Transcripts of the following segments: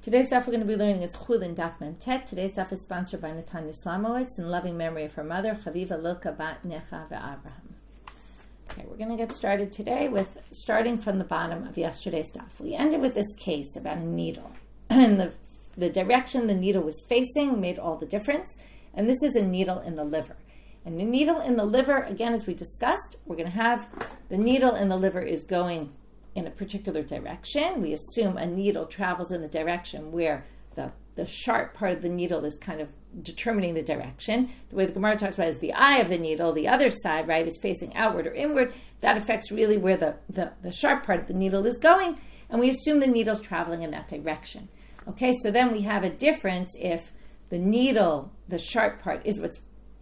Today's stuff we're going to be learning is Chullin Daf Mem Tet. Today's stuff is sponsored by Natanya Slamowitz in loving memory of her mother, Chaviva Lilka Bat Necha Ve'Avraham. Okay, we're going to get started today with starting from the bottom of yesterday's stuff. We ended with this case about a needle. And the direction the needle was facing made all the difference. And this is a needle in the liver. And the needle in the liver, again, as we discussed, we're going to have the needle in the liver is going in a particular direction. We assume a needle travels in the direction where the sharp part of the needle is kind of determining the direction. The way the Gemara talks about it is the eye of the needle, the other side, right, is facing outward or inward. That affects really where the sharp part of the needle is going, and we assume the needle's traveling in that direction. Okay, so then we have a difference if the needle, the sharp part, is what's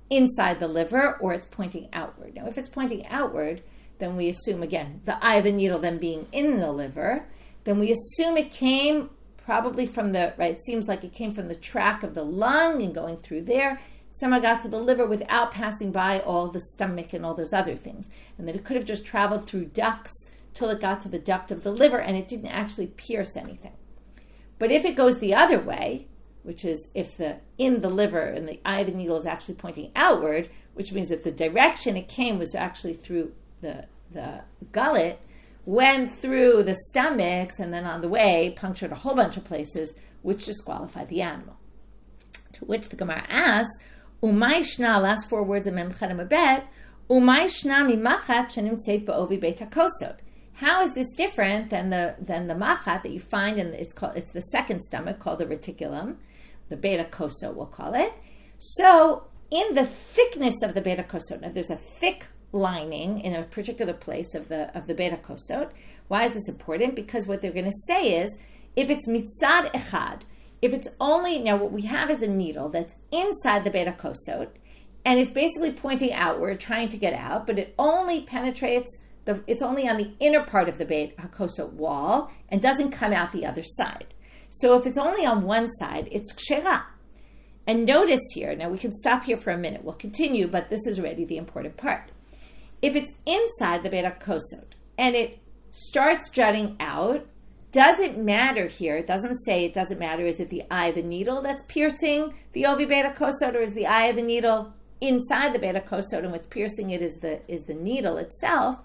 inside the liver or it's pointing outward. Now, if it's pointing outward, then we assume, again, the eye of the needle then being in the liver, then we assume it came probably from it seems like it came from the track of the lung and going through there, somehow got to the liver without passing by all the stomach and all those other things. And that it could have just traveled through ducts till it got to the duct of the liver and it didn't actually pierce anything. But if it goes the other way, which is if in the liver and the eye of the needle is actually pointing outward, which means that the direction it came was actually through the gullet, went through the stomachs, and then on the way punctured a whole bunch of places, which disqualified the animal. To which the Gemara asks, Umay shna, last four words of Mem Chadam Bet, Umay shna mimachat shenimtzeit ba'ovi beit hakosot. How is this different than the machat that you find in it's the second stomach called the reticulum, the beit hakosot we'll call it. So in the thickness of the beit hakosot, now there's a thick lining in a particular place of the beit hakosot. Why is this important? Because what they're going to say is, if it's mitzad echad, if it's only, now what we have is a needle that's inside the beit hakosot, and it's basically pointing outward, trying to get out, but it only penetrates, it's only on the inner part of the beit hakosot wall, and doesn't come out the other side. So if it's only on one side, it's kshera. And notice here, now we can stop here for a minute, we'll continue, but this is already the important part. If it's inside the beit hakosot and it starts jutting out, doesn't matter here. It doesn't say it doesn't matter. Is it the eye of the needle that's piercing the ovi beit hakosot, or is the eye of the needle inside the beit hakosot and what's piercing it is the needle itself?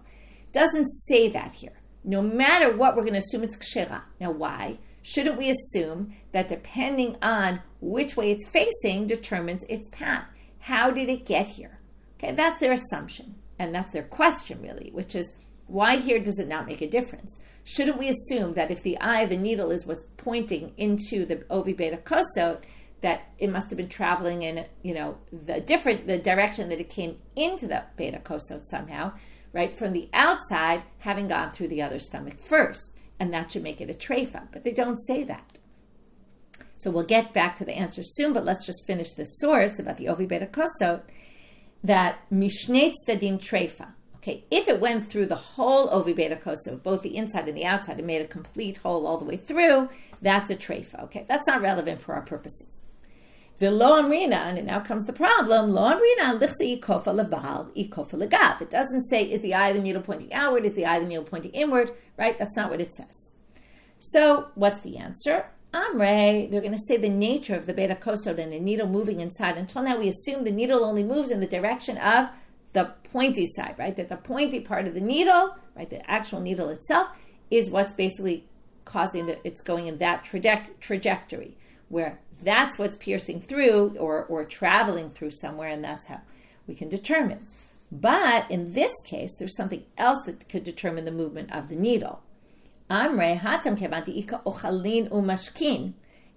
Doesn't say that here. No matter what, we're going to assume it's kshera. Now, why? Shouldn't we assume that depending on which way it's facing determines its path? How did it get here? Okay, that's their assumption. And that's their question, really, which is, why here does it not make a difference? Shouldn't we assume that if the eye of the needle is what's pointing into the ovi beit hakosot, that it must have been traveling in, the direction that it came into the beit hakosot somehow, right, from the outside, having gone through the other stomach first, and that should make it a treifa. But they don't say that. So we'll get back to the answer soon, but let's just finish this source about the ovi beit hakosot. That mishnei tzadim treifa. Okay, if it went through the whole ovi beit hakosot, both the inside and the outside, and made a complete hole all the way through, that's a treifa. Okay, that's not relevant for our purposes. V'lo amrinan, and now comes the problem. Lo amrinan lichse ikofa lebal, ikofa legav. It doesn't say is the eye of the needle pointing outward, is the eye of the needle pointing inward, right? That's not what it says. So what's the answer? Amre, they're going to say the nature of the beit hakosot and the needle moving inside. Until now, we assume the needle only moves in the direction of the pointy side, right? That the pointy part of the needle, right, the actual needle itself, is what's basically causing it's going in that trajectory, where that's what's piercing through or traveling through somewhere, and that's how we can determine. But in this case, there's something else that could determine the movement of the needle. Amre hatam kevanti ika ochalin umashkin.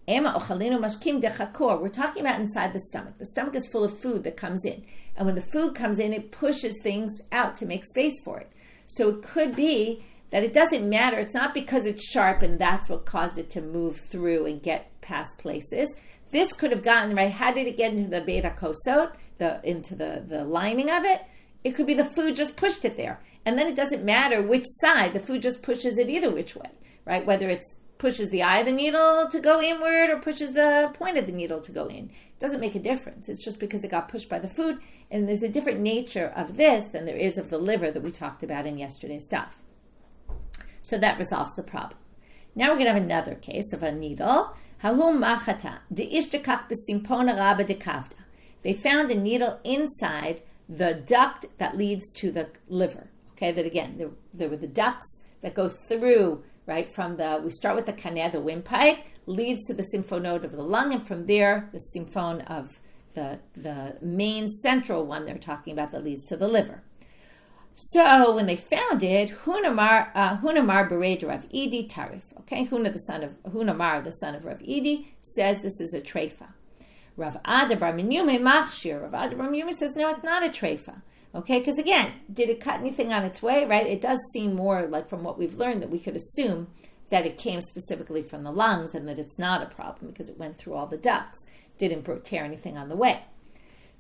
Ema ochalin umashkin dechakor. We're talking about inside the stomach. The stomach is full of food that comes in. And when the food comes in, it pushes things out to make space for it. So it could be that it doesn't matter. It's not because it's sharp and that's what caused it to move through and get past places. This could have gotten, right, how did it get into the beit hakosot, into the lining of it? It could be the food just pushed it there. And then it doesn't matter which side, the food just pushes it either which way, right? Whether it pushes the eye of the needle to go inward or pushes the point of the needle to go in. It doesn't make a difference. It's just because it got pushed by the food, and there's a different nature of this than there is of the liver that we talked about in yesterday's stuff. So that resolves the problem. Now we're going to have another case of a needle. They found a needle inside the duct that leads to the liver. Okay, that again, there were the ducts that go through, right, we start with the kaneh, the windpipe, leads to the symphonode of the lung, and from there, the symphone of the main central one they're talking about that leads to the liver. So when they found it, Hunamar Bered Rav Idi Tarif. Okay, Hunamar, the son of Rav Idi, says this is a treifa. Rav Ada Bar Menyume Machshir. Rav Ada Bar Menyume says no, it's not a treifa. Okay, because again, did it cut anything on its way? Right? It does seem more like from what we've learned that we could assume that it came specifically from the lungs and that it's not a problem because it went through all the ducts. Didn't tear anything on the way.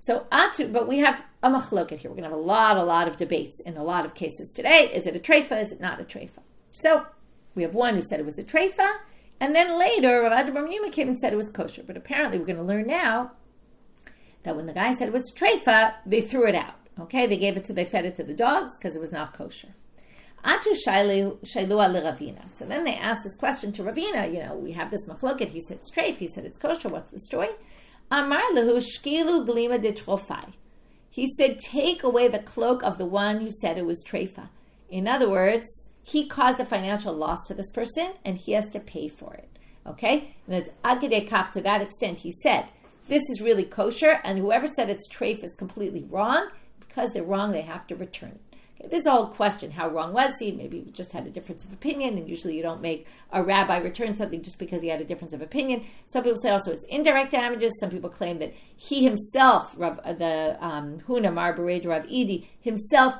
So, but we have a machloket here. We're going to have a lot of debates in a lot of cases today. Is it a treifa? Is it not a treifa? So, we have one who said it was a treifa, and then later, Rav Ada Bar Menyume came and said it was kosher. But apparently, we're going to learn now that when the guy said it was treifa, they threw it out. Okay, they fed it to the dogs because it was not kosher. Atu shailua l'Ravina. So then they asked this question to Ravina. We have this machloket. He said it's treif. He said it's kosher. What's the story? Amar lehu shkilu glima de trofai. He said, take away the cloak of the one who said it was treifa. In other words, he caused a financial loss to this person, and he has to pay for it. Okay? And it's agedei kach, to that extent, he said, this is really kosher, and whoever said it's treif is completely wrong. Because they're wrong, they have to return it. Okay, this is a whole question. How wrong was he? Maybe he just had a difference of opinion, and usually you don't make a rabbi return something just because he had a difference of opinion. Some people say also it's indirect damages. Some people claim that he himself, Hunamar Bered Rav Idi, himself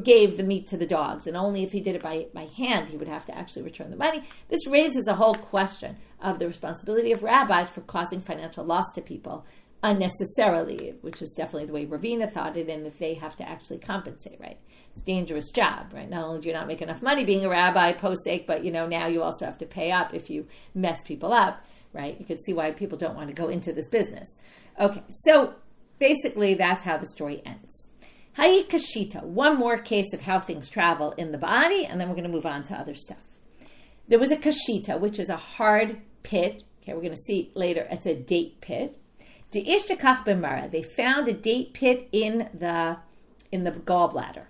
gave the meat to the dogs, and only if he did it by hand, he would have to actually return the money. This raises a whole question of the responsibility of rabbis for causing financial loss to people unnecessarily, which is definitely the way Ravina thought it, and that they have to actually compensate, right? It's a dangerous job, right? Not only do you not make enough money being a rabbi, posek, but now you also have to pay up if you mess people up, right? You can see why people don't want to go into this business. Okay, so basically that's how the story ends. Hayi kashita, one more case of how things travel in the body, and then we're going to move on to other stuff. There was a kashita, which is a hard pit. Okay, we're going to see later, it's a date pit. They found a date pit in the gallbladder.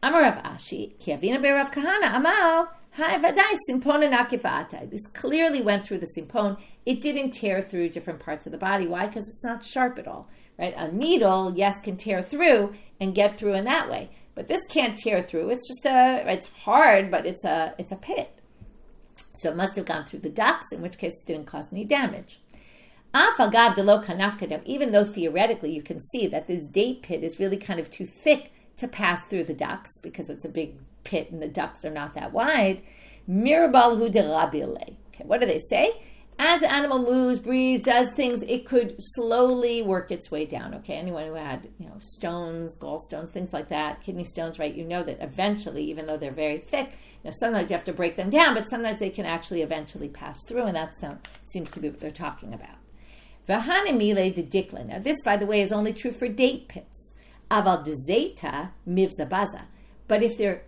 Amar Rav Ashi, ki avina be Rav Kahana, Amal, hai vadai simpona nakivata. This clearly went through the simpon. It didn't tear through different parts of the body. Why? Because it's not sharp at all, right? A needle, yes, can tear through and get through in that way, but this can't tear through. It's just it's hard, but it's a pit. So it must have gone through the ducts, in which case it didn't cause any damage. Even though theoretically you can see that this date pit is really kind of too thick to pass through the ducts because it's a big pit and the ducts are not that wide. Okay, what do they say? As the animal moves, breathes, does things, it could slowly work its way down. Okay, anyone who had stones, gallstones, things like that, kidney stones, right? You know that eventually, even though they're very thick, sometimes you have to break them down, but sometimes they can actually eventually pass through, and that seems to be what they're talking about. Now this, by the way, is only true for date pits. Aval dezeta mivzabaza. But if they're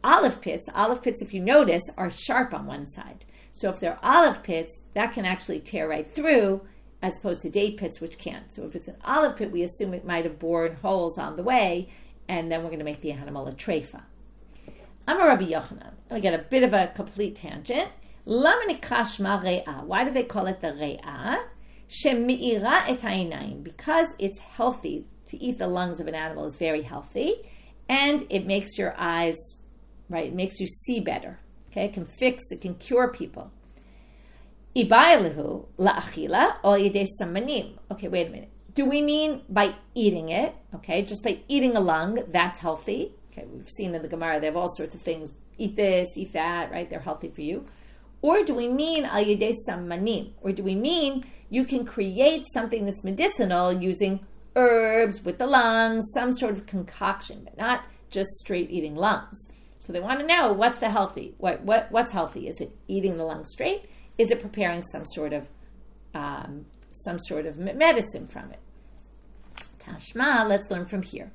olive pits, if you notice, are sharp on one side. So if they're olive pits, that can actually tear right through, as opposed to date pits, which can't. So if it's an olive pit, we assume it might have bored holes on the way, and then we're going to make the animal a treifa. Amar Rabbi Yochanan. I get a bit of a complete tangent. Why do they call it the re'ah? Because it's healthy. To eat the lungs of an animal is very healthy, and it makes your eyes, right? It makes you see better. Okay, it can cure people. Okay, wait a minute. Do we mean by eating it? Okay, just by eating a lung, that's healthy. Okay, we've seen in the Gemara they have all sorts of things. Eat this, eat that, right? They're healthy for you. Or do we mean al yedei samanim? Or do we mean you can create something that's medicinal using herbs with the lungs, some sort of concoction, but not just straight eating lungs? So they want to know what's the healthy. What's healthy? Is it eating the lungs straight? Is it preparing some sort of medicine from it? Tashma, let's learn from here.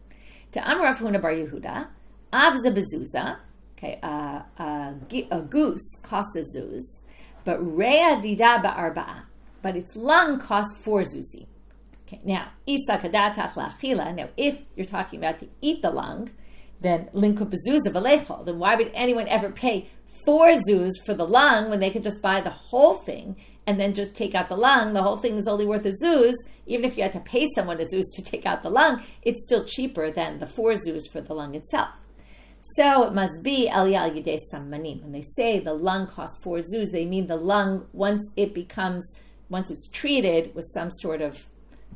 To Amar Rav Huna Bar Yehuda, Avza Bezuza. Okay, a goose costs a zuz, but rea dida ba'arba'a, but its lung costs 4 zuzi. Okay, now, isa kadatach la'achila. Now, if you're talking about to eat the lung, then linkup zuz v'lechol. Then why would anyone ever pay 4 zuz for the lung when they could just buy the whole thing and then just take out the lung? The whole thing is only worth a zuz. Even if you had to pay someone a zuz to take out the lung, it's still cheaper than the 4 zuz for the lung itself. So it must be aliyah yidei sammanim. When they say the lung costs 4 zuz, they mean the lung once it's treated with some sort of,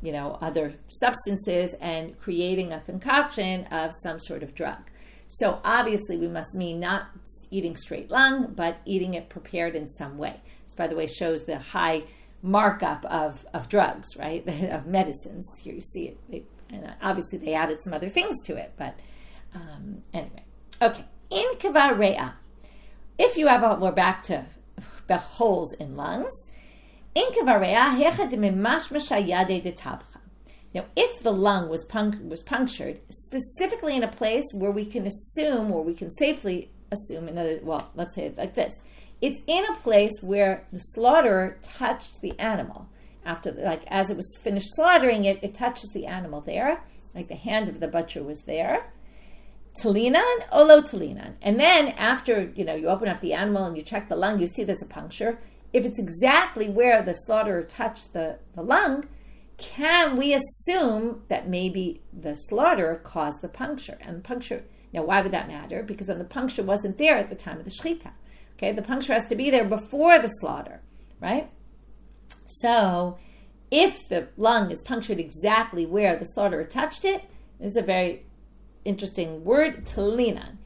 other substances and creating a concoction of some sort of drug. So obviously we must mean not eating straight lung, but eating it prepared in some way. This, by the way, shows the high markup of drugs, right? Of medicines. Here you see it. And obviously they added some other things to it, but anyway. Okay, in kavare'a, if you have we're back to the holes in lungs. In kavare'a hecha demimashmasha yade detabcha. Now, if the lung was punctured, specifically in a place where we can assume, or we can safely assume, let's say it like this: it's in a place where the slaughterer touched the animal as it was finished slaughtering it. It touches the animal there, like the hand of the butcher was there. Talinan, olo talinan. And then after, you open up the animal and you check the lung, you see there's a puncture. If it's exactly where the slaughterer touched the lung, can we assume that maybe the slaughterer caused the puncture? And the puncture, now why would that matter? Because then the puncture wasn't there at the time of the shechita. Okay, the puncture has to be there before the slaughter, right? So if the lung is punctured exactly where the slaughterer touched it, this is a very interesting word, talinan.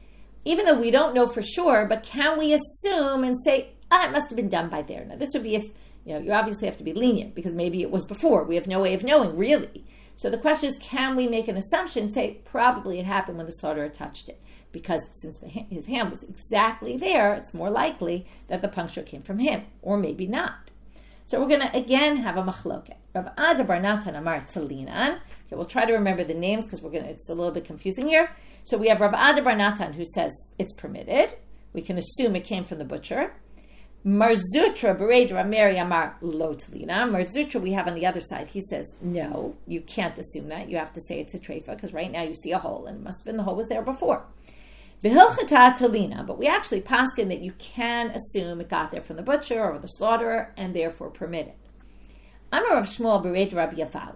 Even though we don't know for sure, but can we assume and say, it must have been done by there? Now, this would be if, you obviously have to be lenient because maybe it was before. We have no way of knowing, really. So the question is, can we make an assumption, say, probably it happened when the slaughterer touched it? Because since his hand was exactly there, it's more likely that the puncture came from him, or maybe not. So we're going to, again, have a machloket. Rav Ada bar Natan amar talinan. Okay, we'll try to remember the names because it's a little bit confusing here. So we have Rav Ada bar Natan who says it's permitted. We can assume it came from the butcher. Marzutra bereid Rameri amar lo talinan. Marzutra we have on the other side. He says, no, you can't assume that. You have to say it's a treifa because right now you see a hole and it must have been the hole was there before. Behilchata talina, but we actually paskin that you can assume it got there from the butcher or the slaughterer and therefore permitted. Amar Rav Shmuel bereid Rabbi Yaval.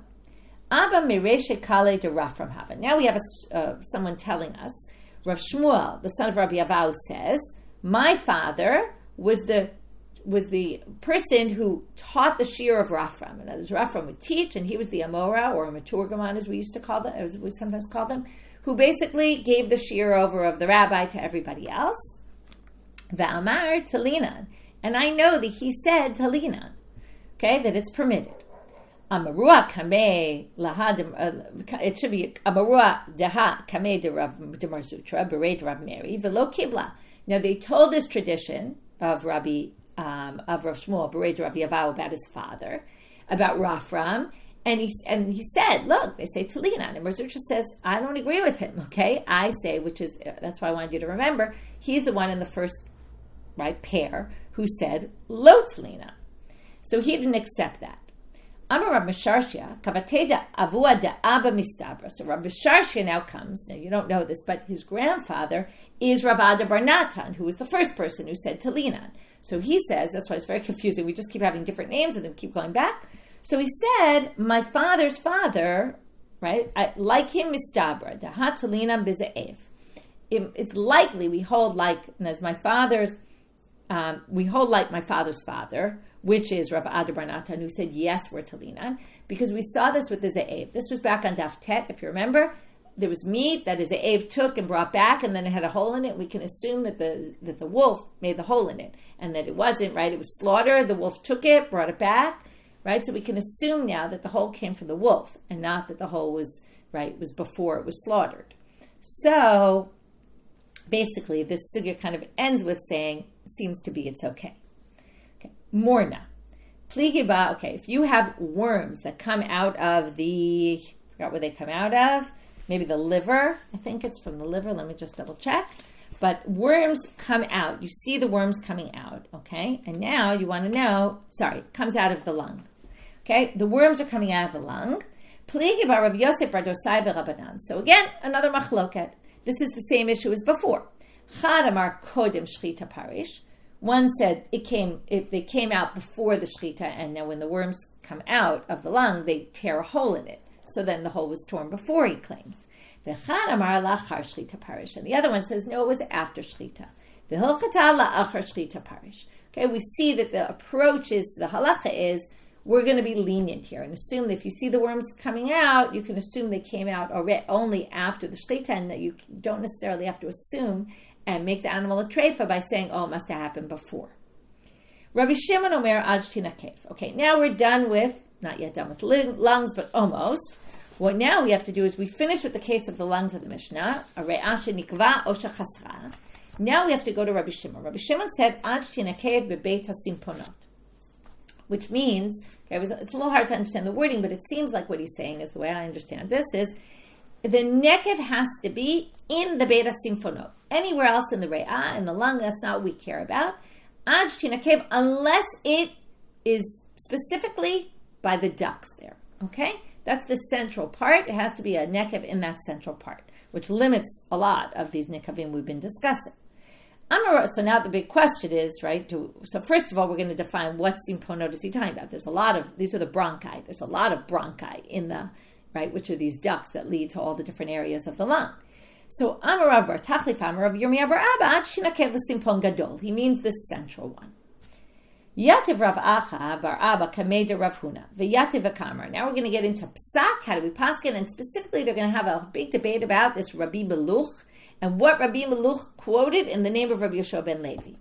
Abba mereshe kale de Rafram hava. Now we have someone telling us, Rav Shmuel, the son of Rabbi Yaval, says, my father was the person who taught the shiur of Rafram. And as Rafram would teach, and he was the Amora, or a Maturgaman as we used to call them, as we sometimes call them, who basically gave the shiur over of the rabbi to everybody else. Va'amar talinan. And I know that he said talinan, okay, that it's permitted. Amarua kameh lahad. It should be amarua deha kameh de Marzutra bereid Rav Meri velo kibla. Now they told this tradition of Rav Shmuel bereid Rabbi Yaval about his father, about Rafram. And he said, look, they say talinan. And Marzutra says, I don't agree with him, okay? I say, that's why I wanted you to remember, he's the one in the first pair who said, lo talinan. So he didn't accept that. Amar Rav Misharshia, kavateda avua da abba mistabra. So Rav Misharshia now comes. Now you don't know this, but his grandfather is Rav Ada bar Natan, who was the first person who said talinan. So he says, that's why it's very confusing. We just keep having different names and then keep going back. So he said, my father's father, right, like him mistabra, da talinan bizaev. It's likely we hold like my father's father, which is Rav Ada bar Natan, who said, yes, we're talinan, because we saw this with the Ze'ev. This was back on Daf Tet, if you remember. There was meat that his Ze'ev took and brought back, and then it had a hole in it. We can assume that the wolf made the hole in it, and that it wasn't, right? It was slaughtered, the wolf took it, brought it back, right? So we can assume now that the hole came from the wolf, and not that the hole was before it was slaughtered. So, basically, this sugya kind of ends with saying, seems to be it's okay. Morna. Pligiba, okay, if you have worms that come out of I forgot where they come out of, maybe the liver, I think it's from the liver, let me just double check. But worms come out. You see the worms coming out, okay? And now you want to know, comes out of the lung. Okay, the worms are coming out of the lung. So again, another machloket. This is the same issue as before. One said they came out before the shechita, and now when the worms come out of the lung, they tear a hole in it. So then the hole was torn before, he claims. And the other one says, no, it was after shechita. Okay, we see that the approach is, the halacha is, we're going to be lenient here and assume that if you see the worms coming out, you can assume they came out only after the shechita, and that you don't necessarily have to assume and make the animal a treifa by saying, oh, it must have happened before. Rabbi Shimon Omer Ad Shtina. Okay, now we're done with, not yet done with lungs, but almost. What now we have to do is we finish with the case of the lungs of the Mishnah. Now we have to go to Rabbi Shimon. Rabbi Shimon said, Ad Shtina beit hasimponot, which means, it's a little hard to understand the wording, but it seems like what he's saying is, the way I understand this is, the nekev has to be in the beit hasimponot. Anywhere else in the re'ah, in the lung, that's not what we care about. Ad shtina, unless it is specifically by the ducts there. Okay? That's the central part. It has to be a nekev in that central part, which limits a lot of these nekavim we've been discussing. So now the big question is, right? So first of all, we're going to define what simponot is he talking about. These are the bronchi. There's a lot of bronchi in the, right, which are these ducts that lead to all the different areas of the lung. So Amarav bar Tachlif Amarav Yirmiyah bar Abba Shinakev l'simpon gadol. He means the central one. Yativ Rav Acha bar Abba Kameda Rav Huna v'Yativ v'Kamar. Now we're going to get into psak. How do we paskin? And specifically, they're going to have a big debate about this Rabbi Meluch and what Rabbi Meluch quoted in the name of Rabbi Yeshua ben Levi.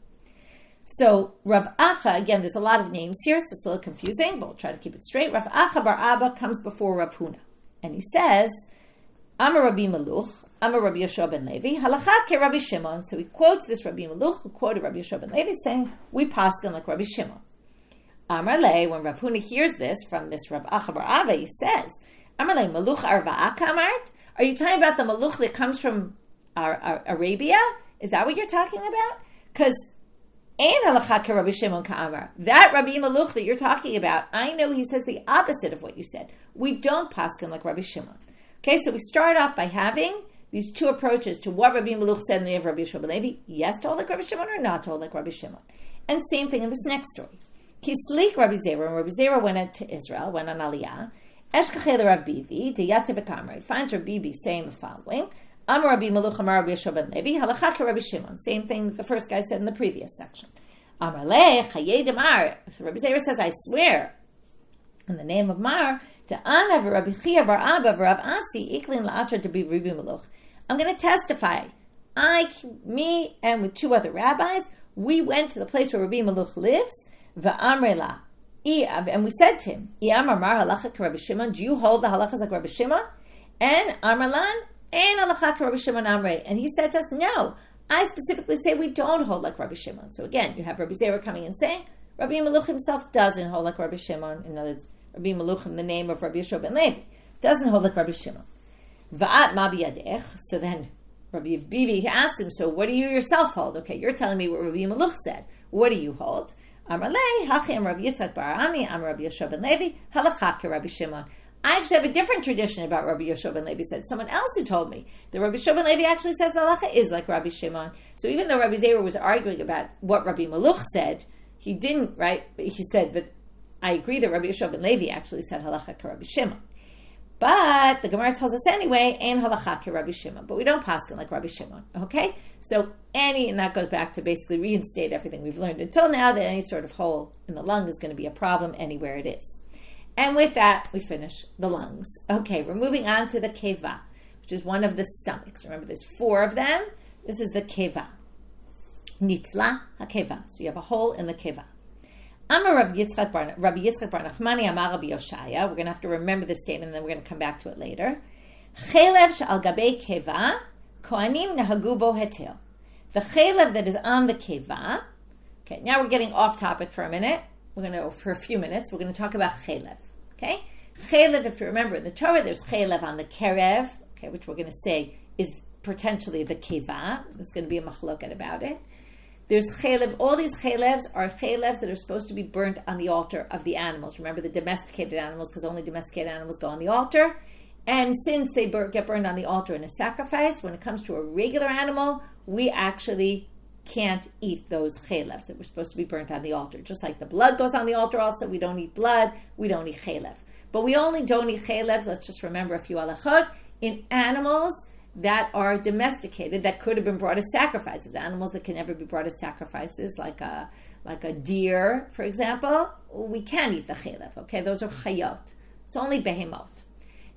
So Rav Acha, again, there's a lot of names here, so it's a little confusing, but we'll try to keep it straight. Rav Acha bar Abba comes before Rav Huna, and he says, Amar Rabbi Meluch, Amar Rabbi Yeshua ben Levi, halakhic Rabbi Shimon. So he quotes this Rabbi Meluch, who quoted Rabbi Yeshua ben Levi, saying, we paskin like Rabbi Shimon. Amar le, when Rav Huna hears this from this Rav Acha bar Abba, he says, Amar le, Meluch arva'a kamart? Are you talking about the Meluch that comes from Arabia? Is that what you're talking about? Because Ein halakhic Rabbi Shimon ka'amar. That Rabbi Meluch that you're talking about, I know he says the opposite of what you said. We don't paskin like Rabbi Shimon. Okay, so we start off by having these two approaches to what Rabbi Meluch said in the name of Rabbi Yeshua ben Levi. Yes, told like Rabbi Shimon, or not told like Rabbi Shimon. And same thing in this next story. Kislik Rabbi Zera, when Rabbi Zera went to Israel, went on Aliyah, Eshkachel Rav Bibi, Deyativ Kamar. He finds Rav Bibi saying the following, Amar Rabbi Meluch, Amar Rabbi Yeshua ben Levi, halakhic Rabbi Shimon. Same thing that the first guy said in the previous section. Amar le, Chayei Demar. So Rabbi Zera says, I swear, in the name of Mar, to Ana v'Rabbi Chia bar Abba v'Rav Asi iklin la'atra to be Rabbi Meluch. I'm going to testify. Me, and with two other rabbis, we went to the place where Rabbi Meluch lives, v'amrela, and we said to him, Amar Mar halakhic Rabbi Shimon, do you hold the halachas like Rabbi Shimon? And Amrlan, and halakhic Rabbi Shimon Amre. And he said to us, no, I specifically say we don't hold like Rabbi Shimon. So again, you have Rabbi Zera coming and saying, Rabbi Meluch himself doesn't hold like Rabbi Shimon. In other words, Rabbi Meluch in the name of Rabbi Yeshua ben Levi doesn't hold like Rabbi Shimon. Va'at ma biyadech. So then Rabbi Bibi asks him, so what do you yourself hold? Okay, you're telling me what Rabbi Meluch said. What do you hold? Amar lei, hachi am Rabbi Yitzchak bar Ami, am Rabbi Yeshua ben Levi, halakhic Rabbi Shimon. I actually have a different tradition about Rabbi Yeshua ben Levi said. Someone else who told me that Rabbi Yeshua ben Levi actually says the halacha is like Rabbi Shimon. So even though Rabbi Zera was arguing about what Rabbi Meluch said, he didn't, right? He said, but I agree that Rabbi Yeshua ben Levi actually said halakhic Rabbi Shimon. But the Gemara tells us anyway, ain't halakhic Rabbi Shimon. But we don't paskin like Rabbi Shimon. Okay? So and that goes back to basically reinstate everything we've learned until now, that any sort of hole in the lung is going to be a problem anywhere it is. And with that, we finish the lungs. Okay, we're moving on to the keva, which is one of the stomachs. Remember, there's 4 of them. This is the keva. Nitzla hakeva. So you have a hole in the keva. Amar Rabbi Yitzchak bar Nachmani Amar Rabbi Yoshaya. We're going to have to remember this statement, and then we're going to come back to it later. Chelev she'al gabei keva, kohanim nahagu bo hetel. The chelev that is on the keva. Okay, now we're getting off topic for a minute. For a few minutes, we're going to talk about chelev. Okay? Chelev, if you remember, in the Torah, there's chelev on the kerev, okay, which we're going to say is potentially the keva. There's going to be a machloket about it. There's chelev. All these chelevs are chelevs that are supposed to be burnt on the altar of the animals. Remember the domesticated animals, because only domesticated animals go on the altar. And since they get burned on the altar in a sacrifice, when it comes to a regular animal, we actually can't eat those chelevs that were supposed to be burnt on the altar. Just like the blood goes on the altar also, we don't eat blood, we don't eat chelev. But we only don't eat chelevs, let's just remember a few halachot, in animals that are domesticated, that could have been brought as sacrifices. Animals that can never be brought as sacrifices, like a deer, for example, we can't eat the chelev, okay? Those are chayot. It's only behemot.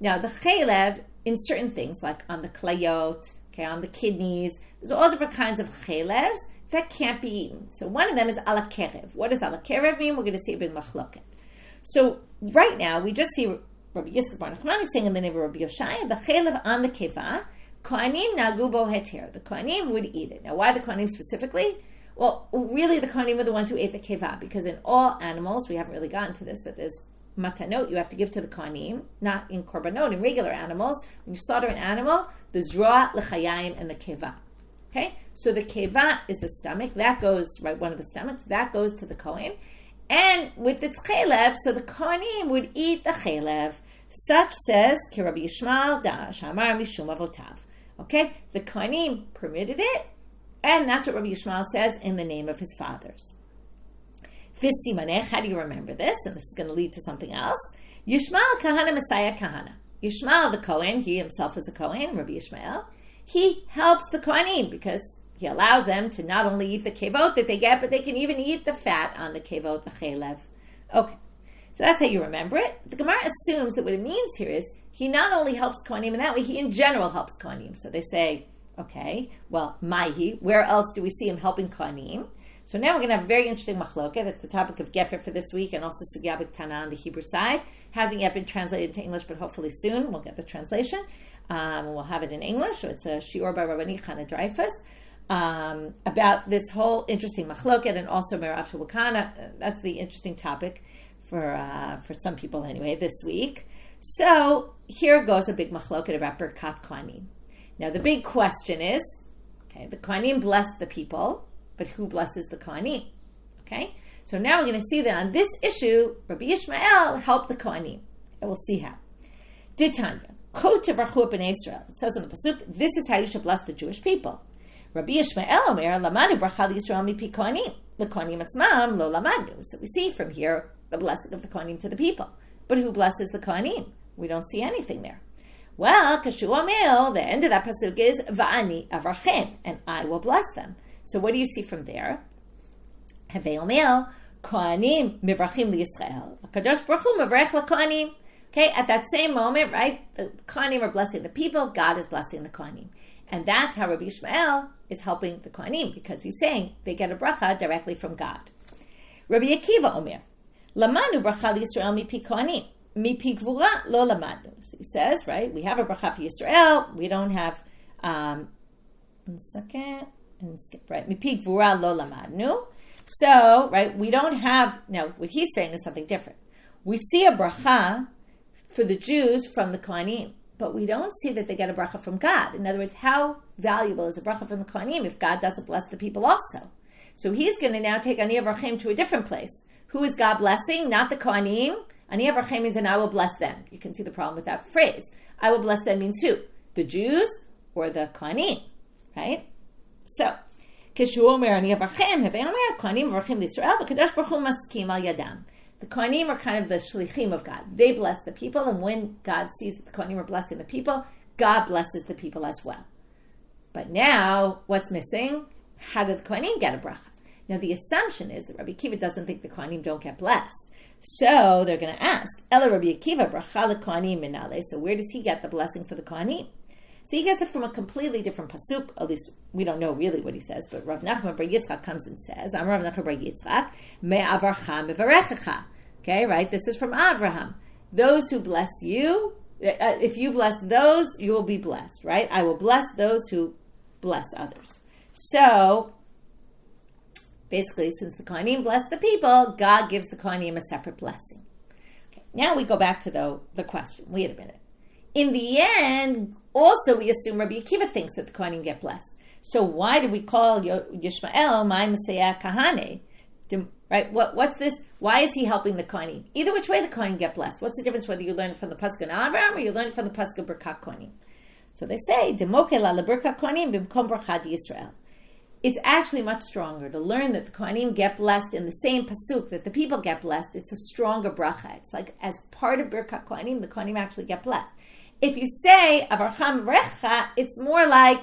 Now, the chelev, in certain things, like on the klayot, okay, on the kidneys, there's all different kinds of chelevs that can't be eaten. So one of them is halakhic. What does halakhic mean? We're going to see a big machloket. So right now, we just see Rabbi Yishmael saying in the name of Rabbi Yoshai, the chelev on the keva, Kohanim nagu bo heter. The Kohanim would eat it. Now, why the Kohanim specifically? Well, really, the Kohanim are the ones who ate the keva, because in all animals, we haven't really gotten to this, but there's matanot you have to give to the Kohanim, not in korbanot, in regular animals. When you slaughter an animal, the zroa, l'chayim, and the keva. Okay? So the keva is the stomach. That goes, right, one of the stomachs. That goes to the Kohen. And with its chelev, so the Kohanim would eat the chelev. Such says, ki Rabbi Yishmael da shamar mishum avotav. Okay? The Kohanim permitted it, and that's what Rabbi Yishmael says in the name of his fathers. V'simanech, how do you remember this? And this is going to lead to something else. Yishmael kahana Messiah kahana. Yishmael the Kohen, he himself is a Kohen, Rabbi Yishmael. He helps the Kohanim because he allows them to not only eat the kevot that they get, but they can even eat the fat on the kevot, the chelev. Okay, so that's how you remember it. The Gemara assumes that what it means here is he not only helps Kohanim in that way, he in general helps Kohanim. So they say, okay, well, Maihi, where else do we see him helping Kohanim? So now we're going to have a very interesting machloket. It's the topic of Gefer for this week, and also Sugya B'Tana on the Hebrew side. Hasn't yet been translated to English, but hopefully soon we'll get the translation. And we'll have it in English. So it's a shiur by Rabbani Chana Dreyfus about this whole interesting machloket, and also Merav Wakana. That's the interesting topic for some people anyway this week. So here goes a big machloket about Birkat Kohanim. Now the big question is, okay, the Kohanim bless the people, but who blesses the Kohanim? Okay, so now we're going to see that on this issue, Rabbi Yishmael helped the Kohanim. And we'll see how. Ditanya, Ko tevarchu b'nei Israel. It says in the pasuk, this is how you should bless the Jewish people. Rabbi Yishmael omer lamadu bracha l'Yisrael mipi Kohanim. The Kohanim atzmam lo lamadu. So we see from here the blessing of the Kohanim to the people. But who blesses the Kohanim? We don't see anything there. Well, kashu omer, the end of that pasuk is va'ani avarchem, and I will bless them. So what do you see from there? Havei omer, Kohanim mivrachim liYisrael. HaKadosh Baruch Hu mivrach laKohanim. Okay, at that same moment, right, the Kohanim are blessing the people, God is blessing the Kohanim. And that's how Rabbi Yishmael is helping the Kohanim, because he's saying they get a bracha directly from God. Rabbi Akiva omer, lamanu bracha liYisrael mipi Kohanim, mipi gvura lo lamanu. So he says, right, we have a bracha for Yisrael, we don't have, right, mipi gvura lo lamadnu. So, right, we don't have, now what he's saying is something different. We see a bracha for the Jews from the Kohanim, but we don't see that they get a bracha from God. In other words, how valuable is a bracha from the Kohanim if God doesn't bless the people also? So he's going to now take Ani Avrahim to a different place. Who is God blessing? Not the Kohanim. Ani Avrahim means, and I will bless them. You can see the problem with that phrase. I will bless them means who? The Jews or the Kohanim, right? So, Kishu Omer Ani Avrahim, Hevei Omer, Kohanim Avrahim L'Yisrael, V'Kadosh Baruch Hu Maskim Al Yadam. The Kohanim are kind of the shlichim of God. They bless the people, and when God sees that the Kohanim are blessing the people, God blesses the people as well. But now, what's missing? How do the Kohanim get a bracha? Now, the assumption is that Rabbi Akiva doesn't think the Kohanim don't get blessed. So, they're going to ask, Ela Rabbi Akiva, bracha leKohanim minale. So, where does he get the blessing for the Kohanim? So, he gets it from a completely different pasuk. At least, we don't know really what he says, but Rav Nachman bar Yitzchak comes and says, Am Rav Nachman bar Yitzchak, me'avarcha mevarechecha. Okay, right? This is from Avraham. Those who bless you, if you bless those, you will be blessed, right? I will bless those who bless others. So, basically, since the Kohanim bless the people, God gives the Kohanim a separate blessing. Okay, now we go back to the question. Wait a minute. In the end, also we assume Rabbi Akiva thinks that the Kohanim get blessed. So why do we call Yishmael my Messiah Kahane? Right? What's this? Why is he helping the Kohanim? Either which way the Kohanim get blessed. What's the difference whether you learn it from the pasuk in Avraham or you learn it from the pasuk of Birkat Kohanim? So they say, Demoke la Birkat Kohanim b'mkom bracha Yisrael. It's actually much stronger to learn that the Kohanim get blessed in the same pasuk that the people get blessed. It's a stronger bracha. It's like as part of Birkat Kohanim, the Kohanim actually get blessed. If you say Avarcham Vrecha, it's more like,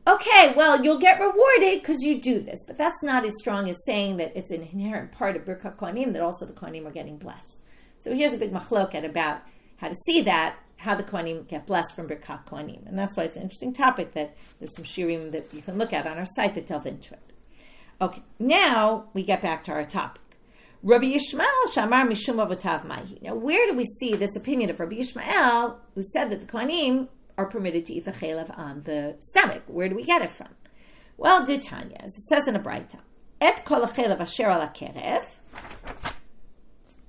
okay, well, you'll get rewarded because you do this. But that's not as strong as saying that it's an inherent part of Birkat Kohanim that also the Kohanim are getting blessed. So here's a big machloket about how to see that, how the Kohanim get blessed from Birkat Kohanim. And that's why it's an interesting topic that there's some shirim that you can look at on our site that delve into it. Okay, now we get back to our topic. Rabbi Yishmael shamar mishum avotav mahi. Now, where do we see this opinion of Rabbi Yishmael, who said that the Kohanim are permitted to eat the chelev on the stomach? Where do we get it from? Well, Tanya, as it says in a breita, et kol chelev asher ala kerev.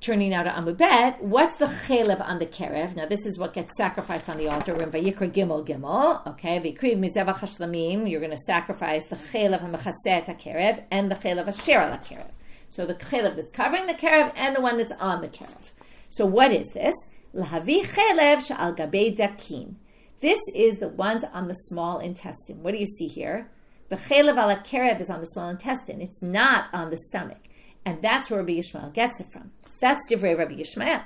Turning now to Amud Bet, what's the chelev on the kerev? Now, this is what gets sacrificed on the altar. We're in Vayikra Gimel Gimel. Okay, v'ikriv mizevach hashlamim. You're going to sacrifice the chelev ha'mechaseh kerev and the chelev asher ala kerev. So the chelev that's covering the kerev and the one that's on the kerev. So what is this? Lahavi chelev sha'al gabei dakin. This is the ones on the small intestine. What do you see here? The chelev ala kerev is on the small intestine. It's not on the stomach. And that's where Rabbi Yishmael gets it from. That's divrei Rabbi Yishmael.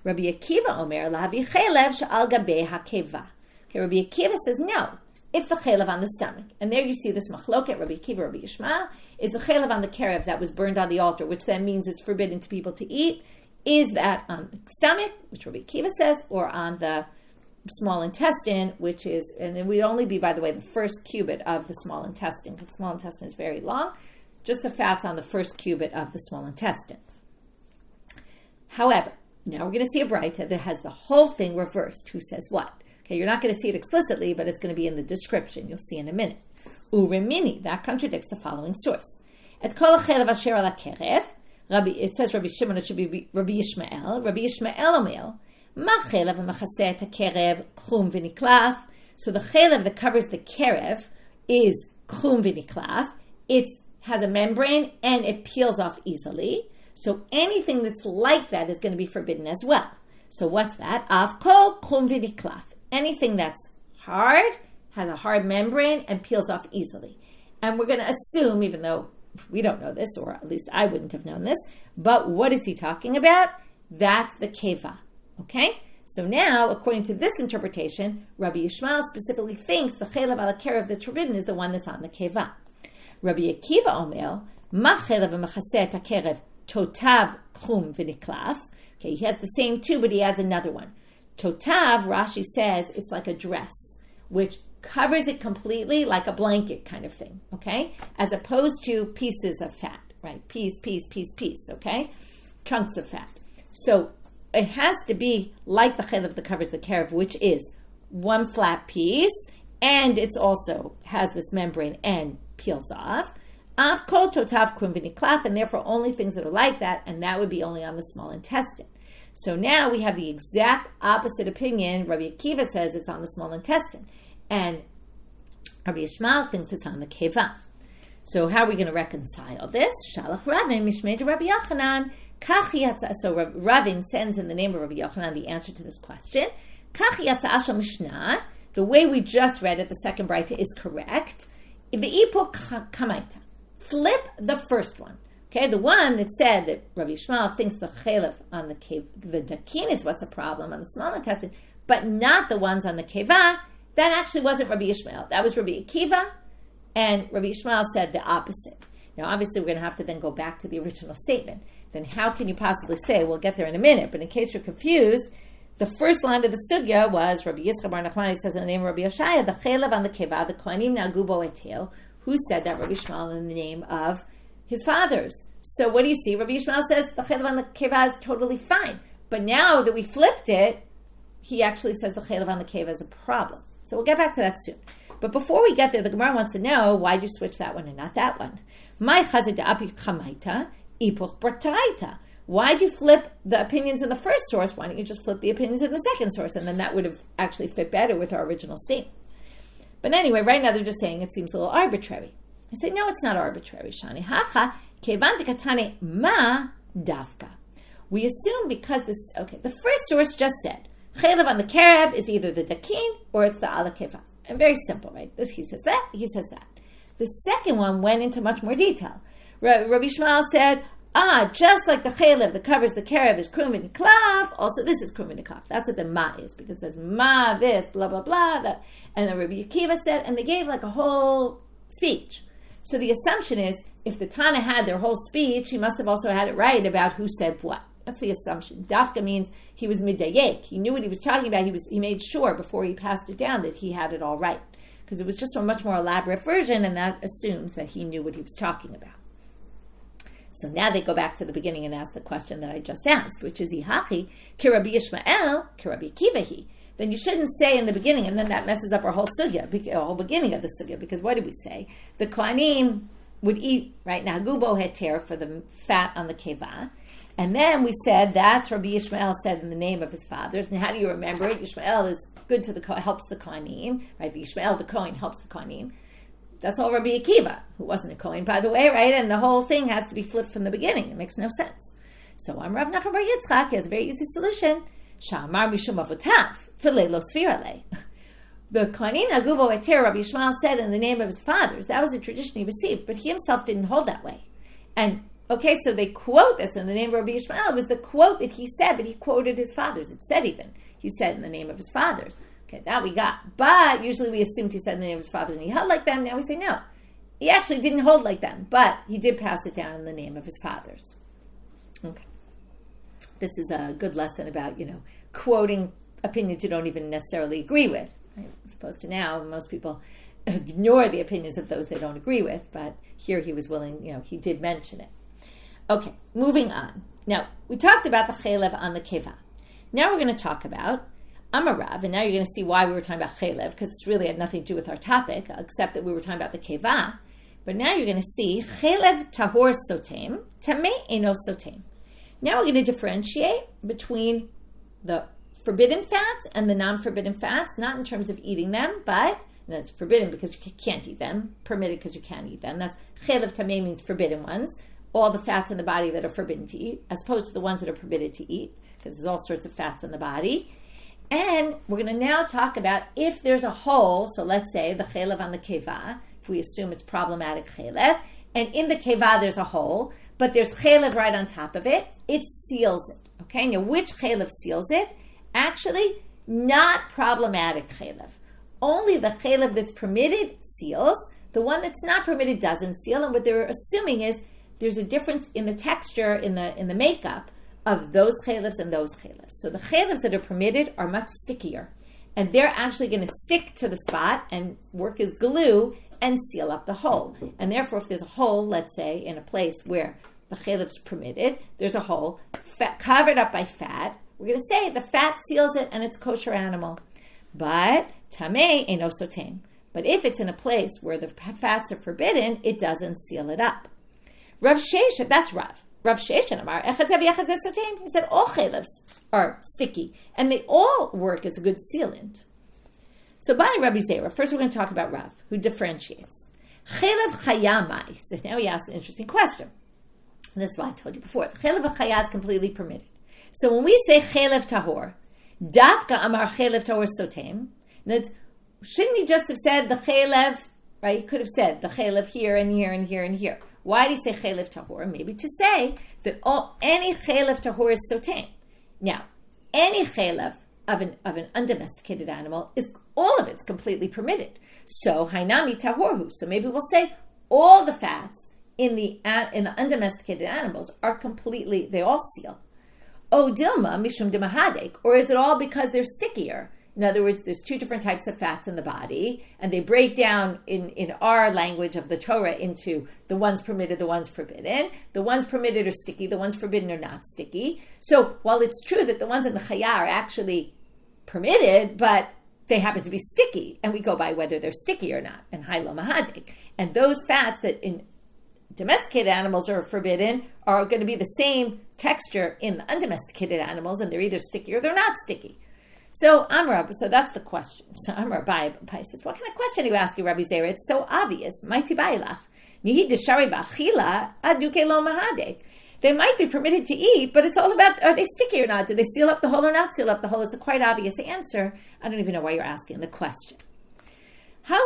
Rabbi Akiva omer lahavi chelev sha'al gabei hakeva. Okay, Rabbi Akiva says no. It's the chelev on the stomach. And there you see this machloket, Rabbi Akiva, Rabbi Yishmael, is the chelev on the kerev that was burned on the altar, which then means it's forbidden to people to eat. Is that on the stomach, which Rabbi Akiva says, or on the small intestine, which is, and it would only be, by the way, the first cubit of the small intestine, because the small intestine is very long, just the fat's on the first cubit of the small intestine. However, now we're going to see a breita that has the whole thing reversed. Who says what? Okay, you're not going to see it explicitly, but it's going to be in the description. You'll see in a minute. Urimini, that contradicts the following source. Et kol chelev asher ala kerev, it says Rabbi Shimon, it should be Rabbi Yishmael. Rabbi Yishmael omer, ma chelev mechaseh ta kerev chum v'niklaf. So the chelev that covers the kerev is chum v'niklaf. It has a membrane and it peels off easily. So anything that's like that is going to be forbidden as well. So what's that? Av kol chum v'niklaf. Anything that's hard, has a hard membrane, and peels off easily. And we're going to assume, even though we don't know this, or at least I wouldn't have known this, but what is he talking about? That's the keva. Okay? So now, according to this interpretation, Rabbi Yishmael specifically thinks the chelev ala kerev that's forbidden is the one that's on the keva. Rabbi Akiva omer, ma chelev v'mechaseh ta kerev totav chum v'niklaf. Okay, he has the same two, but he adds another one. Totav, Rashi says, it's like a dress, which covers it completely like a blanket kind of thing, okay? As opposed to pieces of fat, right? Piece, okay? Chunks of fat. So it has to be like the chelev that covers the kerev, which is one flat piece, and it's also has this membrane and peels off. Av kol totav krum v'niklaf, and therefore only things that are like that, and that would be only on the small intestine. So now we have the exact opposite opinion. Rabbi Akiva says it's on the small intestine, and Rabbi Yishmael thinks it's on the keva. So how are we going to reconcile this? Shalach Ravin mishmei de Rabbi Yochanan. So Ravin sends in the name of Rabbi Yochanan the answer to this question. Kach yatsa shel Mishnah. The way we just read it, the second breita, is correct. V'ipok kamaita. Flip the first one. Okay, the one that said that Rabbi Yishmael thinks the chelev on the dakin is what's a problem on the small intestine, but not the ones on the keva, that actually wasn't Rabbi Yishmael. That was Rabbi Akiva, and Rabbi Yishmael said the opposite. Now, obviously, we're going to have to then go back to the original statement. Then how can you possibly say, we'll get there in a minute, but in case you're confused, the first line of the sugya was Rabbi Yitzchak bar Nachmani says in the name of Rabbi Yoshaya, the chelev on the keva, the kohanim nagu bo etel. Who said that? Rabbi Yishmael in the name of his fathers. So what do you see? Rabbi Yishmael says the chelev on the keva is totally fine. But now that we flipped it, he actually says the chelev on the keva is a problem. So we'll get back to that soon. But before we get there, the Gemara wants to know, why'd you switch that one and not that one? My chazid api chamaita, ipuch brataita. Why'd you flip the opinions in the first source? Why don't you just flip the opinions in the second source? And then that would have actually fit better with our original statement. But anyway, right now they're just saying it seems a little arbitrary. I say, no, it's not arbitrary, Shani. Hacha, kevan ma davka. We assume because the first source just said, chelev on the kerev is either the dakin or it's the halakhic. And very simple, right? He says that, he says that. The second one went into much more detail. Rabbi Yishmael said, just like the chelev that covers the kerev is krum v'niklav, also this is krum v'niklav. That's what the ma is, because it says ma this, blah, blah, blah. That. And then Rabbi Akiva said, and they gave like a whole speech. So the assumption is, if the Tana had their whole speech, he must have also had it right about who said what. That's the assumption. Dafka means he was midayek. He knew what he was talking about. He made sure before he passed it down that he had it all right. Because it was just a much more elaborate version, and that assumes that he knew what he was talking about. So now they go back to the beginning and ask the question that I just asked, which is, Ihachi, ki Rabbi Yishmael, ki Rabbi Akiva. Then you shouldn't say in the beginning, and then that messes up our whole sugya, the whole beginning of the sugya, because what did we say? The Kohanim would eat, right now, gubo heter for the fat on the keva. And then we said that's Rabbi Yishmael said in the name of his fathers. And how do you remember it? Yishmael is good to helps the Kohanim, right? The Yishmael, the Kohen, helps the Kohanim. That's all Rabbi Akiva, who wasn't a Kohen, by the way, right? And the whole thing has to be flipped from the beginning. It makes no sense. So I'm Rav Nachman Bar Yitzchak. He has a very easy solution. Shamar mishum avotav v'leilo sfirale. The Kohanim agubo eter, Rabbi Yishmael said in the name of his fathers. That was a tradition he received, but he himself didn't hold that way. And okay, so they quote this in the name of Rabbi Yishmael. It was the quote that he said, but he quoted his fathers. It said even. He said in the name of his fathers. Okay, that we got. But usually we assumed he said in the name of his fathers and he held like them. Now we say no. He actually didn't hold like them, but he did pass it down in the name of his fathers. Okay. This is a good lesson about, quoting opinions you don't even necessarily agree with. Right? As opposed to now, most people ignore the opinions of those they don't agree with, but here he was willing, he did mention it. Okay, moving on. Now, we talked about the chelev on the keva. Now we're going to talk about Amarav, and now you're going to see why we were talking about chelev, because it's really had nothing to do with our topic, except that we were talking about the keva. But now you're going to see chelev tahor sotem, tameh eno sotem. Now we're going to differentiate between the forbidden fats and the non-forbidden fats, not in terms of eating them, but it's forbidden because you can't eat them, permitted because you can't eat them. That's chelev tameh means forbidden ones. All the fats in the body that are forbidden to eat, as opposed to the ones that are permitted to eat, because there's all sorts of fats in the body. And we're going to now talk about if there's a hole, so let's say the chelev on the keva, if we assume it's problematic chelev, and in the keva there's a hole, but there's chelev right on top of it, it seals it. Okay, now which chelev seals it? Actually, not problematic chelev. Only the chelev that's permitted seals. The one that's not permitted doesn't seal, and what they're assuming is there's a difference in the texture, in the makeup of those chelevs and those chelevs. So the chelevs that are permitted are much stickier, and they're actually going to stick to the spot and work as glue and seal up the hole. And therefore, if there's a hole, let's say, in a place where the chelev's permitted, there's a hole covered up by fat, we're going to say the fat seals it and it's a kosher animal. But tameh eno sotem. But if it's in a place where the fats are forbidden, it doesn't seal it up. Rav Sheshet, that's Rav. Rav Sheshet Amar, he said all chelevs are sticky, and they all work as a good sealant. So by Rabbi Zera, first we're going to talk about Rav, who differentiates. Chelev chayamai. So now he asks an interesting question. And this is why I told you before. Chelev chaya is completely permitted. So when we say chelev tahor, dafka amar chelev tahor sotem, shouldn't he just have said the chelev, right? He could have said the chelev here and here and here and here. Why do you say chelev tahor? Maybe to say that any chelev tahor is sotem. Now, any chelev of an undomesticated animal is all of it's completely permitted. So hainami tahorhu. So maybe we'll say all the fats in the undomesticated animals are completely, they all seal. O dilma mishum demahadek, or is it all because they're stickier? In other words, there's two different types of fats in the body, and they break down in our language of the Torah into the ones permitted, the ones forbidden. The ones permitted are sticky, the ones forbidden are not sticky. So while it's true that the ones in the chaya are actually permitted, but they happen to be sticky, and we go by whether they're sticky or not, and hailo mahadek. And those fats that domesticated animals are forbidden are going to be the same texture in the undomesticated animals, and they're either sticky or they're not sticky. So that's the question. So Rabbi says, what kind of question are you asking, Rabbi Zera? It's so obvious. They might be permitted to eat, but it's all about, are they sticky or not? Do they seal up the hole or not seal up the hole? It's a quite obvious answer. I don't even know why you're asking the question. Now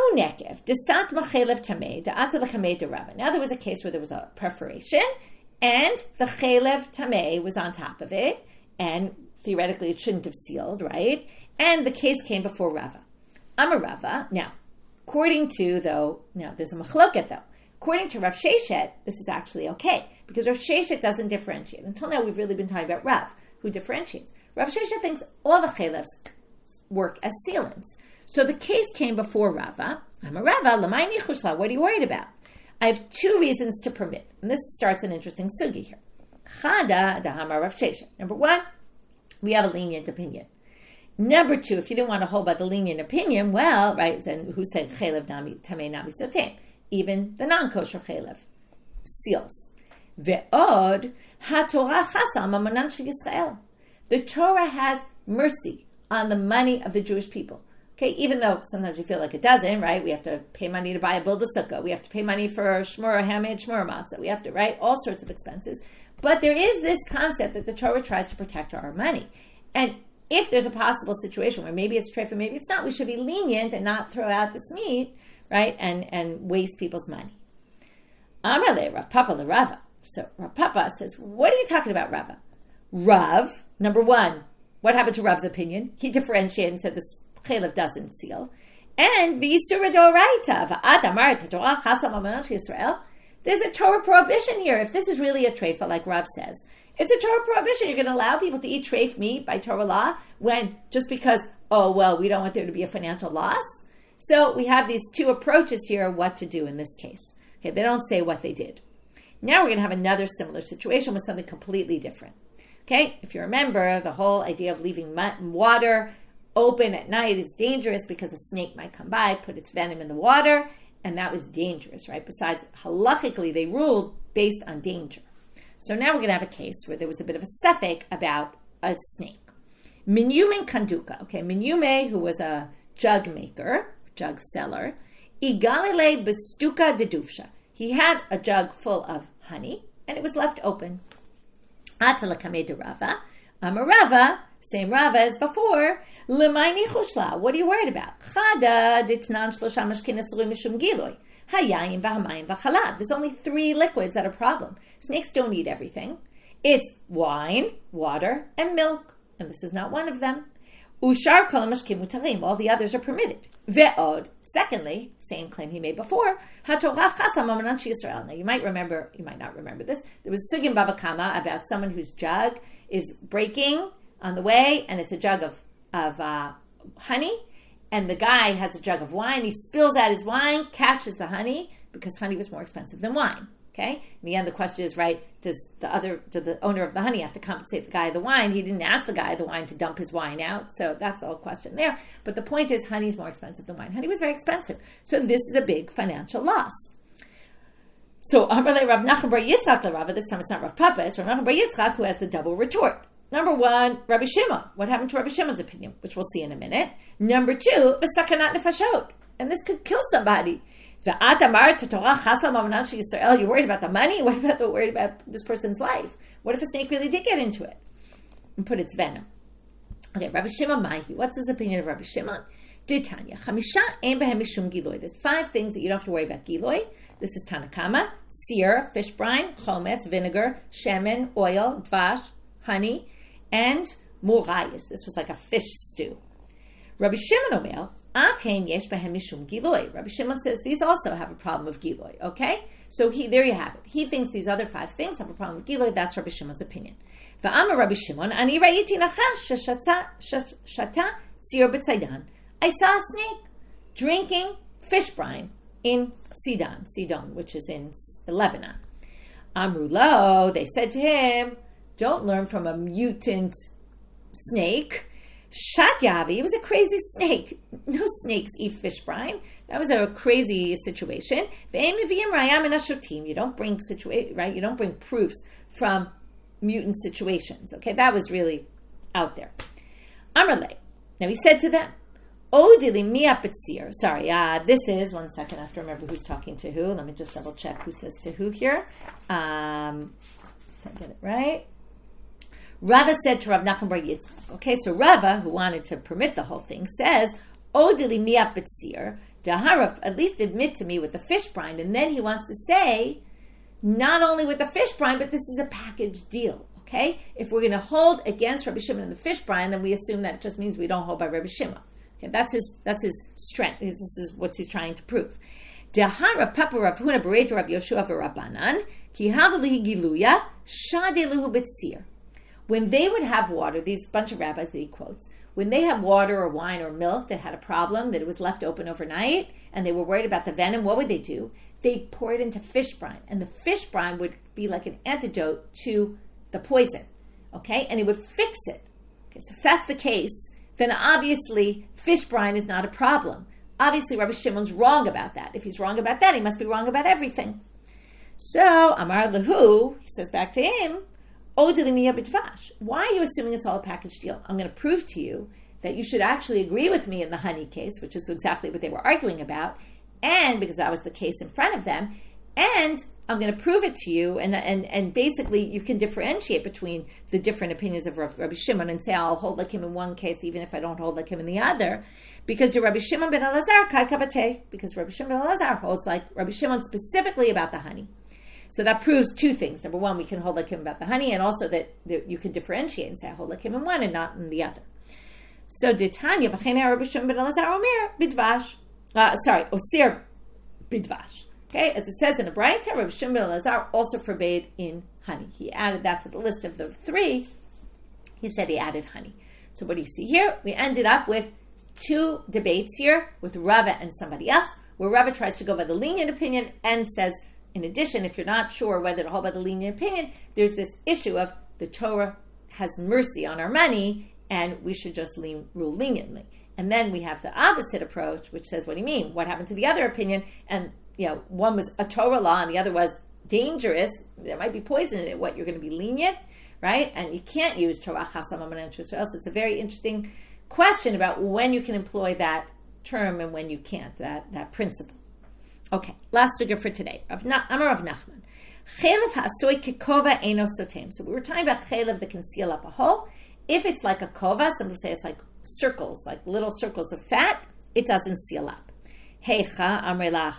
there was a case where there was a perforation, and the chelev tameh was on top of it, and theoretically it shouldn't have sealed, right? And the case came before Rava. Rava. Now, there's a machloket though. According to Rav Sheshet, this is actually okay, because Rav Sheshet doesn't differentiate. Until now, we've really been talking about Rav, who differentiates. Rav Sheshet thinks all the chelevs work as sealants. So the case came before Rava. Rava, l'mayni chushla, what are you worried about? I have two reasons to permit. And this starts an interesting sugi here. Chada dahama Rav Sheshet. Number one, we have a lenient opinion. Number two, if you didn't want to hold by the lenient opinion, well, right, then who said chelev tamei nami sotem? Even the non-kosher chelev seals. Ve'od haTorah chasam amanan shel Yisrael. The Torah has mercy on the money of the Jewish people. Okay, even though sometimes you feel like it doesn't, right? We have to pay money to build a sukkah. We have to pay money for shmura, handmade shmura matzah. We have to, right? All sorts of expenses. But there is this concept that the Torah tries to protect our money. And if there's a possible situation where maybe it's treifa, maybe it's not, we should be lenient and not throw out this meat, right? And waste people's money. Amrle Rav Papa le Rava. So Rav Papa says, what are you talking about, Rava? Rav, number one, what happened to Rav's opinion? He differentiated and said this chelev doesn't seal. And v'yisura d'oraita v'at amar Torah chasam amanan shel Yisrael. There's a Torah prohibition here. If this is really a treifa, like Rav says, it's a Torah prohibition. You're going to allow people to eat treif meat by Torah law when just because, we don't want there to be a financial loss. So we have these two approaches here, what to do in this case. Okay, they don't say what they did. Now we're going to have another similar situation with something completely different. Okay, if you remember, the whole idea of leaving water open at night is dangerous because a snake might come by, put its venom in the water, and that was dangerous, right? Besides, halakhically, they ruled based on danger. So now we're going to have a case where there was a bit of a sefek about a snake. Minyume kanduka. Okay, Minyume, who was a jug maker, jug seller, igalile bestuka dedufsha. He had a jug full of honey, and it was left open. Atalakame de Rava. Rava, same Rava as before. L'mayni chushla. What are you worried about? Chada ditnan shlosha mashkin asuri mishum giloi. Hayayim v'hamayim v'chalav. There's only 3 liquids that are a problem. Snakes don't eat everything. It's wine, water, and milk. And this is not one of them. Ushar kol mashkim mutarim. All the others are permitted. Ve'od. Secondly, same claim he made before. HaTorah chasam amanan shel Yisrael. Now you might not remember this. There was sugim bava kama about someone whose jug is breaking on the way, and it's a jug of honey, and the guy has a jug of wine. He spills out his wine, catches the honey, because honey was more expensive than wine. Okay? In the end, the question is, right, does the owner of the honey have to compensate the guy of the wine? He didn't ask the guy of the wine to dump his wine out, so that's the whole question there. But the point is, honey is more expensive than wine. Honey was very expensive. So this is a big financial loss. So Amarle Rav Nachman bar Yitzchak le Rava, this time it's not Rav Papa, it's Rav Nachman bar Yitzchak who has the double retort. Number one, Rabbi Shimon. What happened to Rabbi Shimon's opinion, which we'll see in a minute. Number two, b'sakanat nefashot, and this could kill somebody. You're worried about the money? What about worried about this person's life? What if a snake really did get into it and put its venom? Okay, Rabbi Shimon Mahi. What's his opinion of Rabbi Shimon? Ditanya. There's 5 things that you don't have to worry about giloi. This is Tanakama, sear, fish brine, chometz, vinegar, shemen, oil, dvash, honey, and murayis. This was like a fish stew. Rabbi Shimon Omer, Rabbi Shimon says these also have a problem of giloi. Okay, so there you have it. He thinks these other 5 things have a problem with giloi. That's Rabbi Shimon's opinion. V'amar Rabbi Shimon, ani ra'iti nachash shata tzir b'tzaydan. I saw a snake drinking fish brine in Sidon, which is in Lebanon. Amrulo, they said to him, don't learn from a mutant snake. Shat Yavi, it was a crazy snake. No snakes eat fish brine. That was a crazy situation. You don't bring right? You don't bring proofs from mutant situations. Okay, that was really out there. Amrle. Now he said to them, sorry, this is, one second, I have to remember who's talking to who. Let me just double check who says to who here. So I get it right. Rava said to Rav Nachman bar Yitzchak. Okay, so Rava, who wanted to permit the whole thing, says, Odili miyat betzir, daharav, at least admit to me with the fish brine. And then he wants to say, not only with the fish brine, but this is a package deal. Okay? If we're going to hold against Rabbi Shimon and the fish brine, then we assume that just means we don't hold by Rabbi Shimon. Okay, that's his strength. This is what he's trying to prove. Daharav papa Rav Huna b'reid Rav Yoshua v'Rabbanan, ki havalihi giluya, shadeluhu betzir. When they would have water, these bunch of rabbis that he quotes, when they have water or wine or milk that had a problem, that it was left open overnight, and they were worried about the venom, what would they do? They'd pour it into fish brine. And the fish brine would be like an antidote to the poison. Okay? And it would fix it. Okay, so if that's the case, then obviously fish brine is not a problem. Obviously Rabbi Shimon's wrong about that. If he's wrong about that, he must be wrong about everything. So, Amar Lahu, he says back to him, why are you assuming it's all a package deal? I'm going to prove to you that you should actually agree with me in the honey case, which is exactly what they were arguing about, and because that was the case in front of them, and I'm going to prove it to you, and basically you can differentiate between the different opinions of Rabbi Shimon and say, I'll hold like him in one case even if I don't hold like him in the other, because to Rabbi Shimon ben Elazar, kai kavate, because Rabbi Shimon ben Elazar holds like Rabbi Shimon specifically about the honey. So that proves two things. Number one, we can hold like him about the honey, and also that you can differentiate and say, I hold like him in one and not in the other. So, Ditanya, v'chena Rabbi Shimon ben Elazar omer bidvash. Osir bidvash. Okay, as it says in the Braita, Rabbi Shimon ben Elazar also forbade in honey. He added that to the list of the three. He said he added honey. So what do you see here? We ended up with two debates here with Rava and somebody else, where Rava tries to go by the lenient opinion and says, in addition, if you're not sure whether to hold by the lenient opinion, there's this issue of the Torah has mercy on our money and we should just rule leniently. And then we have the opposite approach, which says, what do you mean? What happened to the other opinion? And one was a Torah law and the other was dangerous. There might be poison in it. What, you're going to be lenient, right? And you can't use Torah chasam amanentrus, or else it's a very interesting question about when you can employ that term and when you can't, that principle. Okay, last sugya for today. Amar Rav Nachman. Chelev ha'asoi kekova eino sotem. So we were talking about chelev that can seal up a hole. If it's like a kova, some people say it's like circles, like little circles of fat, it doesn't seal up. Heicha amrelach.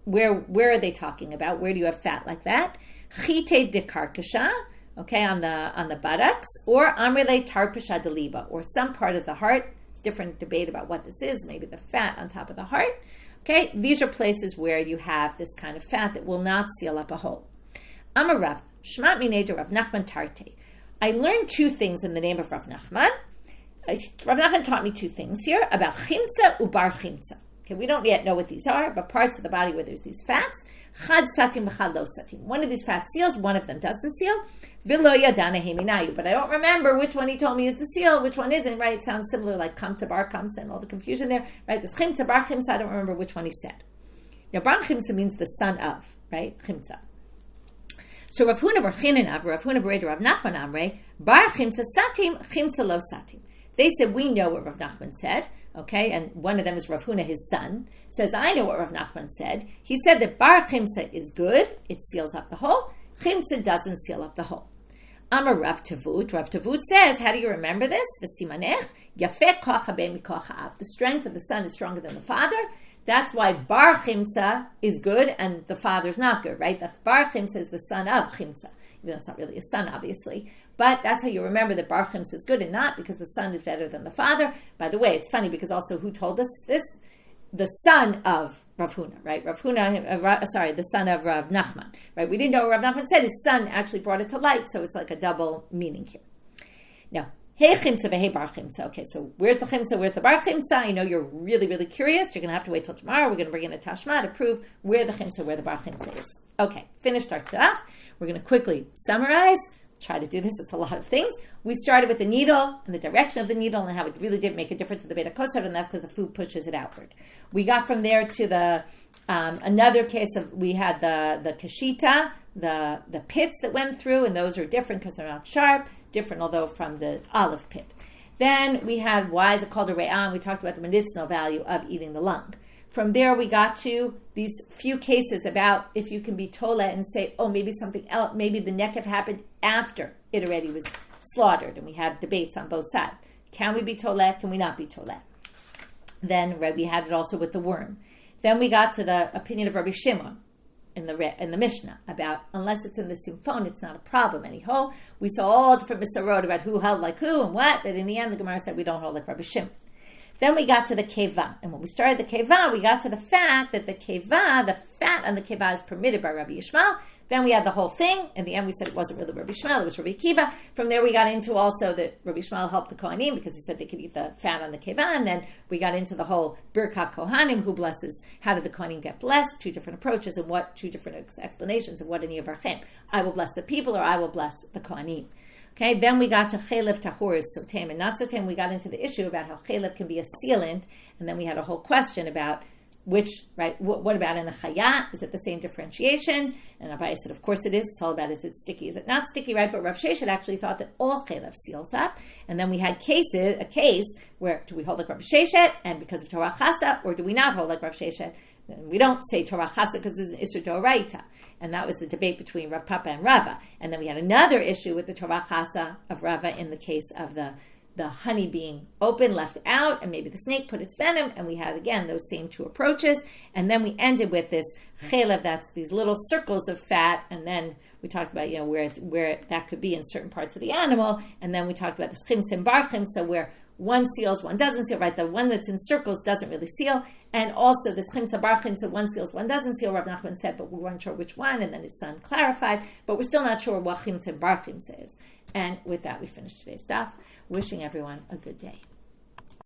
Where are they talking about? Where do you have fat like that? Chite de karkasha, okay, on the buttocks, or amrele tarpasha deliba, or some part of the heart. It's a different debate about what this is. Maybe the fat on top of the heart. Okay, these are places where you have this kind of fat that will not seal up a hole. Amar Rav, Shmat minei Rav Nachman tarte. I learned two things in the name of Rav Nachman. Rav Nachman taught me two things here about chimtza ubar chimtza. Okay, we don't yet know what these are, but parts of the body where there's these fats. Chad satim v'chad lo satim. One of these fats seals, one of them doesn't seal. V'lo yadana heminayu. But I don't remember which one he told me is the seal, which one isn't, right? It sounds similar like kamta bar kamsa and all the confusion there, right? This chimtza bar chimtza, I don't remember which one he said. Now, bar chimtza means the son of, right? Chimtza. So Rav Huna bar Chininav, Rav Huna bar Rav Nachman amrei, bar chimtza satim, chimtza lo satim. They said, we know what Rav Nachman said, okay? And one of them is Rav Huna, his son, says, I know what Rav Nachman said. He said that bar chimtza is good, it seals up the hole. Chimtza doesn't seal up the hole. Amar Rav Tavut. Rav Tavut says, how do you remember this? V'simanech, yafeh koach habe mikoach ha'av. The strength of the son is stronger than the father. That's why bar chimtza is good and the father's not good, right? The bar chimtza is the son of chimtza. Even though it's not really a son, obviously. But that's how you remember that bar chimtza is good and not because the son is better than the father. By the way, it's funny because also who told us this? The son of Rav Huna, right? The son of Rav Nachman, right? We didn't know what Rav Nachman said. His son actually brought it to light, so it's like a double meaning here. Now, hey chimtza v'hei bar chimtza. Okay, so where's the chimtza? Where's the bar chimtza? I know you're really, really curious. You're going to have to wait till tomorrow. We're going to bring in a tashma to prove where the chimtza, where the bar chimtza is. Okay, finished our taf. We're going to quickly summarize try to do this. It's a lot of things. We started with the needle and the direction of the needle and how it really did make a difference in the beit hakosot, and that's because the food pushes it outward. We got from there to the another case of we had the shechita, the pits that went through, and those are different because they're not sharp, different although from the olive pit. Then we had why is it called a re'ah? We talked about the medicinal value of eating the lung. From there, we got to these few cases about if you can be tola and say, oh, maybe something else, maybe the nekef happened after it already was slaughtered, and we had debates on both sides. Can we be tola? Can we not be tola? Then we had it also with the worm. Then we got to the opinion of Rabbi Shimon in the Mishnah about unless it's in the simphon, it's not a problem. Anyhow, we saw all different misarot about who held like who and what. That in the end, the Gemara said we don't hold like Rabbi Shimon. Then we got to the keva. And when we started the keva, we got to the fact that the keva, the fat on the keva is permitted by Rabbi Yishmael. Then we had the whole thing. In the end, we said it wasn't really Rabbi Yishmael, it was Rabbi Akiva. From there, we got into also that Rabbi Yishmael helped the Kohanim because he said they could eat the fat on the keva. And then we got into the whole Birkat Kohanim, who blesses, how did the Kohanim get blessed? Two different approaches and two different explanations of what in Yivarchem. I will bless the people or I will bless the Kohanim. Okay, then we got to chelev tahor is sotem and not sotem. We got into the issue about how chelev can be a sealant, and then we had a whole question about which, right, what about in a chaya? Is it the same differentiation? And Rabbi said, of course it is. It's all about is it sticky, is it not sticky, right? But Rav Sheshet actually thought that all chelev seals up. And then we had a case where do we hold like Rav Sheshet and because of Torah Chasa, or do we not hold like Rav Sheshet? We don't say Torah Chasa because it's an Isur Doraita. And that was the debate between Rav Papa and Rava. And then we had another issue with the Torah Chasa of Rava in the case of the honey being open, left out, and maybe the snake put its venom. And we had, again, those same two approaches. And then we ended with this chelev, that's these little circles of fat. And then we talked about, where that could be in certain parts of the animal. And then we talked about the chimtzim barchim, so where one seals, one doesn't seal, right? The one that's in circles doesn't really seal. And also this chimtza bar chimtza, one seals, one doesn't seal. Rav Nachman said, but we weren't sure which one. And then his son clarified, but we're still not sure what chimtza bar chimtza is. And with that, we finish today's daf. Wishing everyone a good day.